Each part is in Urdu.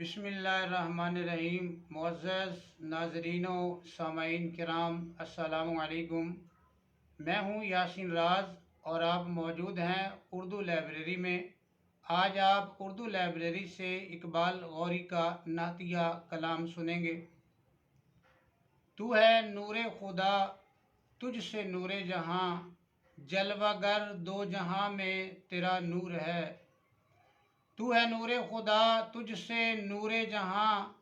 بسم اللہ الرحمن الرحیم۔ معزز ناظرین و سامعین کرام، السلام علیکم۔ میں ہوں یاسین راز اور آپ موجود ہیں اردو لائبریری میں۔ آج آپ اردو لائبریری سے اقبال غوری کا نعتیہ کلام سنیں گے۔ تو ہے نور خدا، تجھ سے نور جہاں، جلوہ گر دو جہاں میں تیرا نور ہے۔ تو ہے نور خدا، تجھ سے نور جہاں،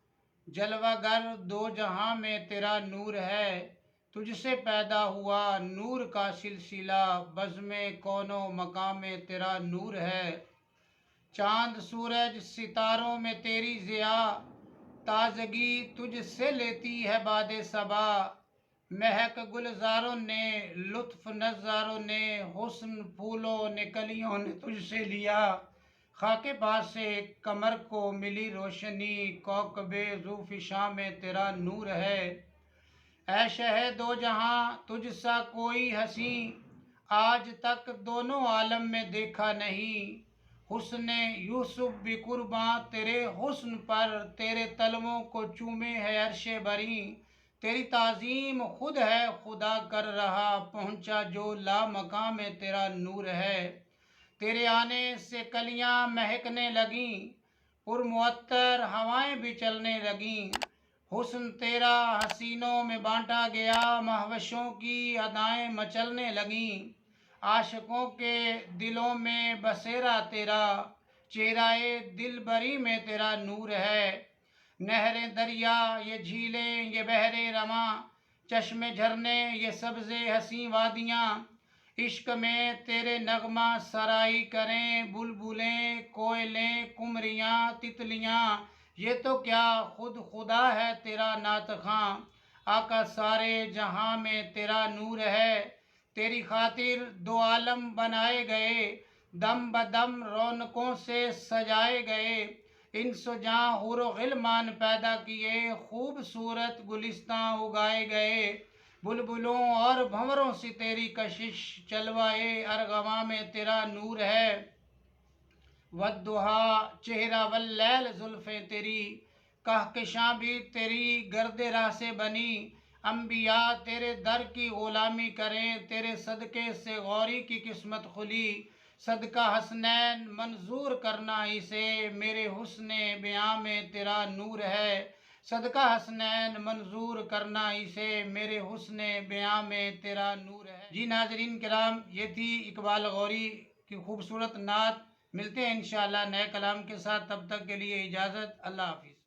جلوہ گر دو جہاں میں تیرا نور ہے۔ تجھ سے پیدا ہوا نور کا سلسلہ، بزم کون و مکان میں تیرا نور ہے۔ چاند سورج ستاروں میں تیری ضیا، تازگی تجھ سے لیتی ہے باد صبا۔ مہک گلزاروں نے، لطف نظاروں نے، حسن پھولوں نے کلیوں نے تجھ سے لیا۔ خاک پاس سے قمر کو ملی روشنی، کوكب ذو فشاں میں تیرا نور ہے۔ اے شہ دو جہاں تجھ سا کوئی حسیں، آج تک دونوں عالم میں دیکھا نہیں۔ حسن یوسف بھی قرباں تیرے حسن پر، تیرے تلووں کو چومے ہے عرش بری۔ تیری تعظیم خود ہے خدا کر رہا، پہنچا جو لامکاں میں تیرا نور ہے۔ تیرے آنے سے کلیاں مہکنے لگیں، پرمعطر ہوائیں بھی چلنے لگیں۔ حسن تیرا حسینوں میں بانٹا گیا، مہوشوں کی ادائیں مچلنے لگیں۔ عاشقوں کے دلوں میں بسیرا تیرا، چہرہ دلبری میں تیرا نور ہے۔ نہریں دریا یہ جھیلیں یہ بحر رواں، چشمے جھرنے یہ سبز حسین وادیاں۔ عشق میں تیرے نغمہ سرائی کریں، بلبلیں کوئلیں قمریاں تتلیاں۔ یہ تو کیا خود خدا ہے تیرا نعت خواں، آقا سارے جہاں میں تیرا نور ہے۔ تیری خاطر دو عالم بنائے گئے، دم بدم رونقوں سے سجائے گئے۔ انس و جاں حور و غلمان پیدا کیے، خوبصورت گلستاں اگائے گئے۔ بلبلوں اور بھنوروں سے تیری کشش، جلوۂ ارغواں میں تیرا نور ہے۔ والضحیٰ چہرہ واللیل زلفیں تیری، کہکشاں بھی تیری گرد راہ سے بنی۔ انبیاء تیرے در کی غلامی کریں، تیرے صدقے سے غوری کی قسمت کھلی۔ صدقہ حسنین منظور کرنا اسے، میرے حسن بیاں میں تیرا نور ہے۔ صدقہ حسنین منظور کرنا اسے، میرے حسن بیاں میں تیرا نور ہے۔ جی ناظرین کرام، یہ تھی اقبال غوری کی خوبصورت نعت۔ ملتے ہیں انشاءاللہ نئے کلام کے ساتھ، تب تک کے لیے اجازت، اللہ حافظ۔